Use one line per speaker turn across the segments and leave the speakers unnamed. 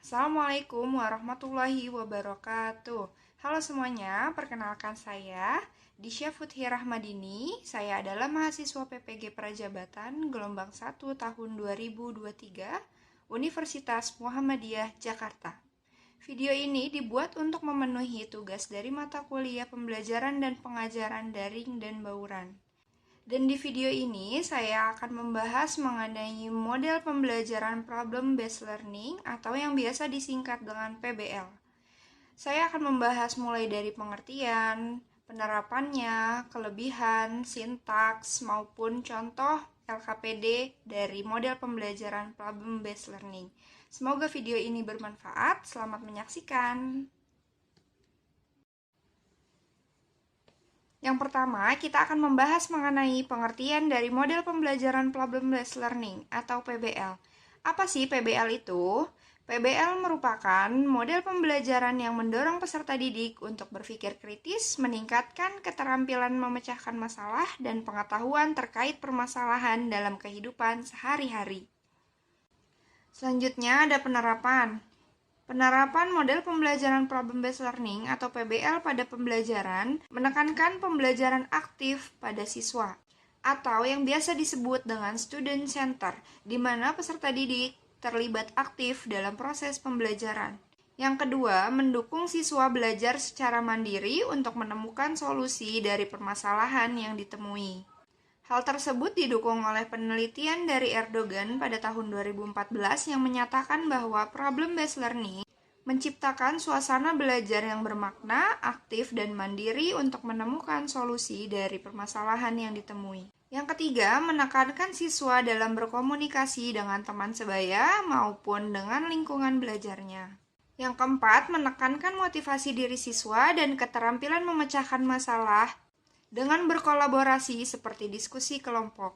Assalamualaikum warahmatullahi wabarakatuh. Halo semuanya, perkenalkan saya Disya Futhi Rahmadini. Saya adalah mahasiswa PPG Prajabatan gelombang 1 tahun 2023 Universitas Muhammadiyah Jakarta. Video ini dibuat untuk memenuhi tugas dari mata kuliah pembelajaran dan pengajaran daring dan bauran. Dan di video ini saya akan membahas mengenai model pembelajaran Problem Based Learning atau yang biasa disingkat dengan PBL. Saya akan membahas mulai dari pengertian, penerapannya, kelebihan, sintaks, maupun contoh LKPD dari model pembelajaran Problem Based Learning. Semoga video ini bermanfaat. Selamat menyaksikan. Yang pertama, kita akan membahas mengenai pengertian dari model pembelajaran Problem Based Learning atau PBL. Apa sih PBL itu? PBL merupakan model pembelajaran yang mendorong peserta didik untuk berpikir kritis, meningkatkan keterampilan memecahkan masalah, dan pengetahuan terkait permasalahan dalam kehidupan sehari-hari. Selanjutnya ada penerapan. Penerapan model pembelajaran Problem-Based Learning atau PBL pada pembelajaran menekankan pembelajaran aktif pada siswa atau yang biasa disebut dengan student center, di mana peserta didik terlibat aktif dalam proses pembelajaran. Yang kedua, mendukung siswa belajar secara mandiri untuk menemukan solusi dari permasalahan yang ditemui. Hal tersebut didukung oleh penelitian dari Erdogan pada tahun 2014 yang menyatakan bahwa problem-based learning menciptakan suasana belajar yang bermakna, aktif, dan mandiri untuk menemukan solusi dari permasalahan yang ditemui. Yang ketiga, menekankan siswa dalam berkomunikasi dengan teman sebaya maupun dengan lingkungan belajarnya. Yang keempat, menekankan motivasi diri siswa dan keterampilan memecahkan masalah dengan berkolaborasi seperti diskusi kelompok.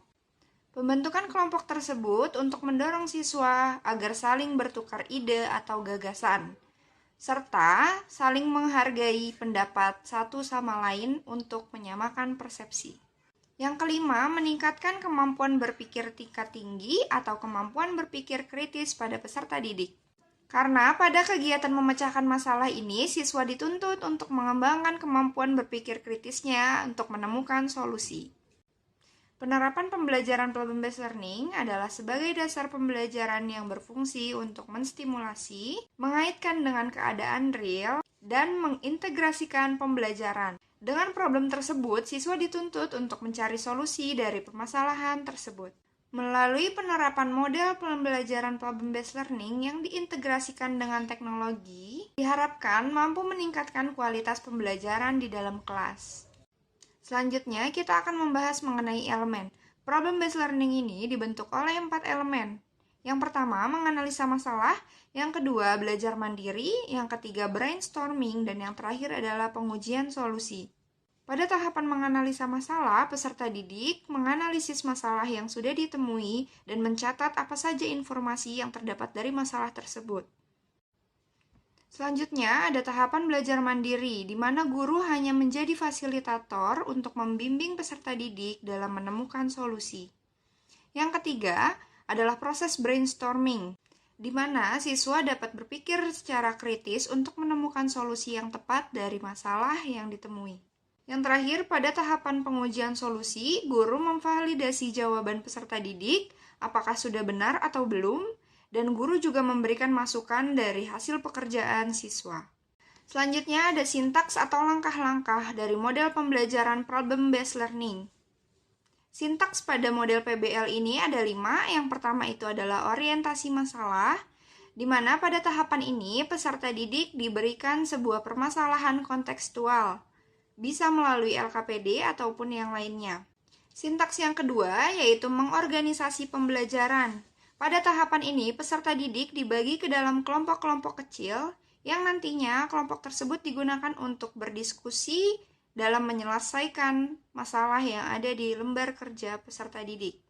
Pembentukan kelompok tersebut untuk mendorong siswa agar saling bertukar ide atau gagasan, serta saling menghargai pendapat satu sama lain untuk menyamakan persepsi. Yang kelima, meningkatkan kemampuan berpikir tingkat tinggi atau kemampuan berpikir kritis pada peserta didik. Karena pada kegiatan memecahkan masalah ini, siswa dituntut untuk mengembangkan kemampuan berpikir kritisnya untuk menemukan solusi. Penerapan pembelajaran problem-based learning adalah sebagai dasar pembelajaran yang berfungsi untuk menstimulasi, mengaitkan dengan keadaan real, dan mengintegrasikan pembelajaran. Dengan problem tersebut, siswa dituntut untuk mencari solusi dari permasalahan tersebut. Melalui penerapan model pembelajaran problem-based learning yang diintegrasikan dengan teknologi, diharapkan mampu meningkatkan kualitas pembelajaran di dalam kelas. Selanjutnya, kita akan membahas mengenai elemen. Problem-based learning ini dibentuk oleh 4 elemen. Yang pertama, menganalisa masalah. Yang kedua, belajar mandiri. Yang ketiga, brainstorming. Dan yang terakhir adalah pengujian solusi. Pada tahapan menganalisa masalah, peserta didik menganalisis masalah yang sudah ditemui dan mencatat apa saja informasi yang terdapat dari masalah tersebut. Selanjutnya, ada tahapan belajar mandiri, di mana guru hanya menjadi fasilitator untuk membimbing peserta didik dalam menemukan solusi. Yang ketiga, adalah proses brainstorming, di mana siswa dapat berpikir secara kritis untuk menemukan solusi yang tepat dari masalah yang ditemui. Yang terakhir, pada tahapan pengujian solusi, guru memvalidasi jawaban peserta didik, apakah sudah benar atau belum, dan guru juga memberikan masukan dari hasil pekerjaan siswa. Selanjutnya ada sintaks atau langkah-langkah dari model pembelajaran problem-based learning. Sintaks pada model PBL ini ada 5. Yang pertama itu adalah orientasi masalah, di mana pada tahapan ini peserta didik diberikan sebuah permasalahan kontekstual, bisa melalui LKPD ataupun yang lainnya. Sintaks yang kedua yaitu mengorganisasi pembelajaran. Pada tahapan ini, peserta didik dibagi ke dalam kelompok-kelompok kecil yang nantinya kelompok tersebut digunakan untuk berdiskusi dalam menyelesaikan masalah yang ada di lembar kerja peserta didik.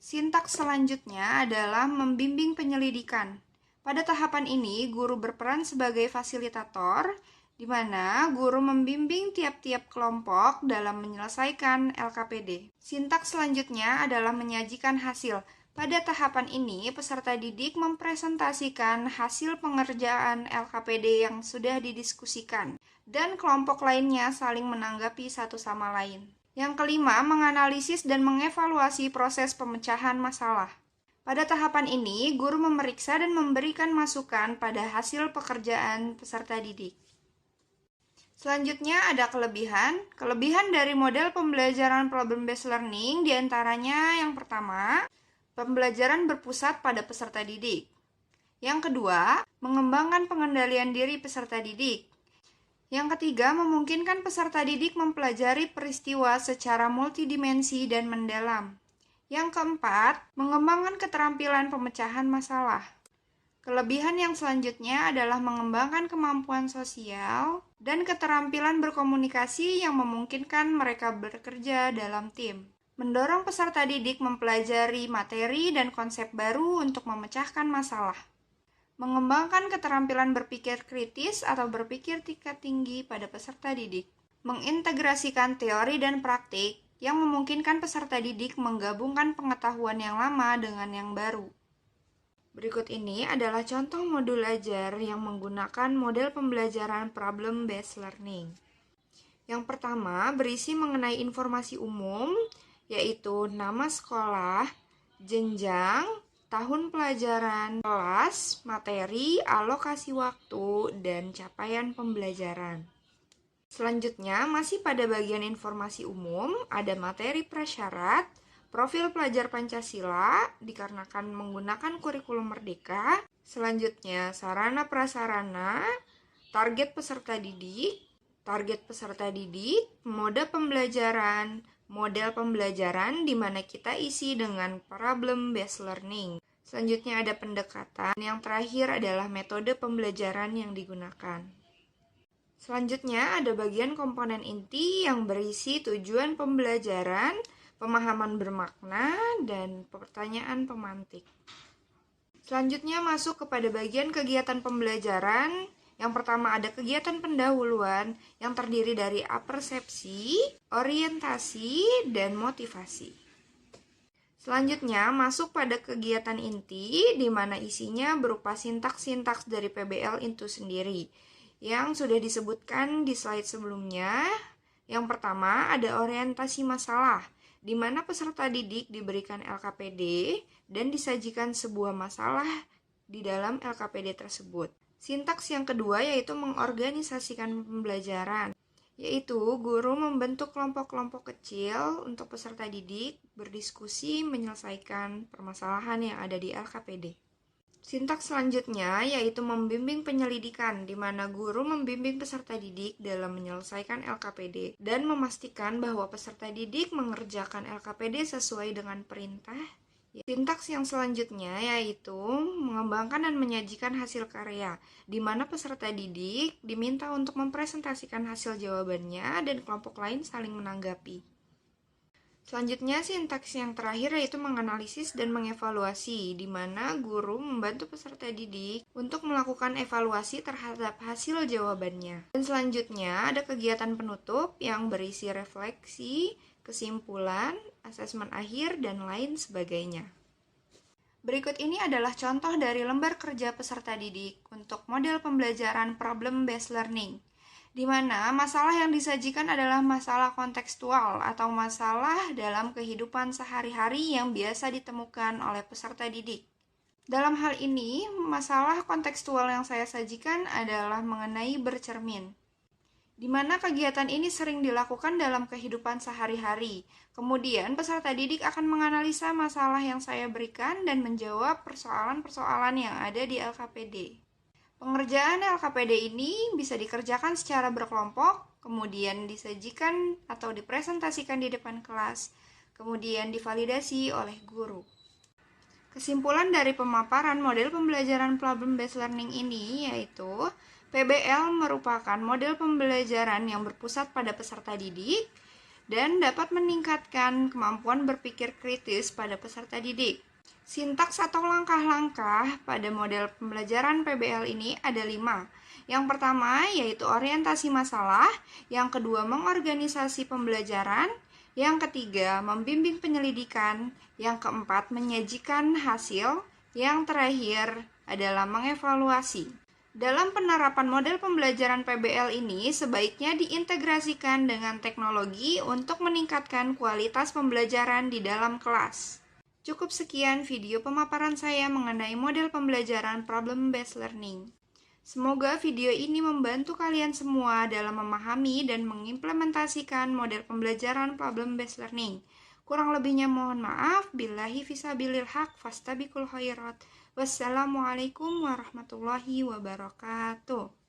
Sintaks selanjutnya adalah membimbing penyelidikan. Pada tahapan ini, guru berperan sebagai fasilitator, di mana guru membimbing tiap-tiap kelompok dalam menyelesaikan LKPD. Sintaks selanjutnya adalah menyajikan hasil. Pada tahapan ini, peserta didik mempresentasikan hasil pengerjaan LKPD yang sudah didiskusikan, dan kelompok lainnya saling menanggapi satu sama lain. Yang kelima, menganalisis dan mengevaluasi proses pemecahan masalah. Pada tahapan ini, guru memeriksa dan memberikan masukan pada hasil pekerjaan peserta didik. Selanjutnya ada kelebihan. Kelebihan dari model pembelajaran problem-based learning diantaranya yang pertama, pembelajaran berpusat pada peserta didik. Yang kedua, mengembangkan pengendalian diri peserta didik. Yang ketiga, memungkinkan peserta didik mempelajari peristiwa secara multidimensi dan mendalam. Yang keempat, mengembangkan keterampilan pemecahan masalah. Kelebihan yang selanjutnya adalah mengembangkan kemampuan sosial dan keterampilan berkomunikasi yang memungkinkan mereka bekerja dalam tim. Mendorong peserta didik mempelajari materi dan konsep baru untuk memecahkan masalah. Mengembangkan keterampilan berpikir kritis atau berpikir tingkat tinggi pada peserta didik. Mengintegrasikan teori dan praktik yang memungkinkan peserta didik menggabungkan pengetahuan yang lama dengan yang baru. Berikut ini adalah contoh modul ajar yang menggunakan model pembelajaran problem-based learning. Yang pertama, berisi mengenai informasi umum, yaitu nama sekolah, jenjang, tahun pelajaran, kelas, materi, alokasi waktu, dan capaian pembelajaran. Selanjutnya, masih pada bagian informasi umum, ada materi prasyarat, profil pelajar Pancasila, dikarenakan menggunakan kurikulum merdeka. Selanjutnya, sarana prasarana, target peserta didik, mode pembelajaran, model pembelajaran di mana kita isi dengan problem-based learning. Selanjutnya ada pendekatan, yang terakhir adalah metode pembelajaran yang digunakan. Selanjutnya ada bagian komponen inti yang berisi tujuan pembelajaran, pemahaman bermakna, dan pertanyaan pemantik. Selanjutnya masuk kepada bagian kegiatan pembelajaran. Yang pertama ada kegiatan pendahuluan yang terdiri dari apersepsi, orientasi, dan motivasi. Selanjutnya masuk pada kegiatan inti di mana isinya berupa sintaks-sintaks dari PBL itu sendiri yang sudah disebutkan di slide sebelumnya. Yang pertama ada orientasi masalah di mana peserta didik diberikan LKPD dan disajikan sebuah masalah di dalam LKPD tersebut. Sintaks yang kedua yaitu mengorganisasikan pembelajaran, yaitu guru membentuk kelompok-kelompok kecil untuk peserta didik berdiskusi menyelesaikan permasalahan yang ada di LKPD. Sintaks selanjutnya yaitu membimbing penyelidikan, di mana guru membimbing peserta didik dalam menyelesaikan LKPD dan memastikan bahwa peserta didik mengerjakan LKPD sesuai dengan perintah. Sintaks yang selanjutnya yaitu mengembangkan dan menyajikan hasil karya, di mana peserta didik diminta untuk mempresentasikan hasil jawabannya dan kelompok lain saling menanggapi. Selanjutnya, sintaks yang terakhir yaitu menganalisis dan mengevaluasi, di mana guru membantu peserta didik untuk melakukan evaluasi terhadap hasil jawabannya. Dan selanjutnya ada kegiatan penutup yang berisi refleksi, kesimpulan, asesmen akhir, dan lain sebagainya. Berikut ini adalah contoh dari lembar kerja peserta didik untuk model pembelajaran problem-based learning, di mana masalah yang disajikan adalah masalah kontekstual atau masalah dalam kehidupan sehari-hari yang biasa ditemukan oleh peserta didik. Dalam hal ini, masalah kontekstual yang saya sajikan adalah mengenai bercermin, di mana kegiatan ini sering dilakukan dalam kehidupan sehari-hari. Kemudian, peserta didik akan menganalisa masalah yang saya berikan dan menjawab persoalan-persoalan yang ada di LKPD. Pengerjaan LKPD ini bisa dikerjakan secara berkelompok, kemudian disajikan atau dipresentasikan di depan kelas, kemudian divalidasi oleh guru. Kesimpulan dari pemaparan model pembelajaran problem-based learning ini yaitu PBL merupakan model pembelajaran yang berpusat pada peserta didik dan dapat meningkatkan kemampuan berpikir kritis pada peserta didik. Sintaks atau langkah-langkah pada model pembelajaran PBL ini ada 5. Yang pertama yaitu orientasi masalah, yang kedua mengorganisasi pembelajaran, Yang ketiga, membimbing penyelidikan. Yang keempat, menyajikan hasil. Yang terakhir adalah mengevaluasi. Dalam penerapan model pembelajaran PBL ini, sebaiknya diintegrasikan dengan teknologi untuk meningkatkan kualitas pembelajaran di dalam kelas. Cukup sekian video pemaparan saya mengenai model pembelajaran problem-based learning. Semoga video ini membantu kalian semua dalam memahami dan mengimplementasikan model pembelajaran problem-based learning. Kurang lebihnya mohon maaf. Billahi fisabilil haq fastabiqul khairat. Wassalamualaikum warahmatullahi wabarakatuh.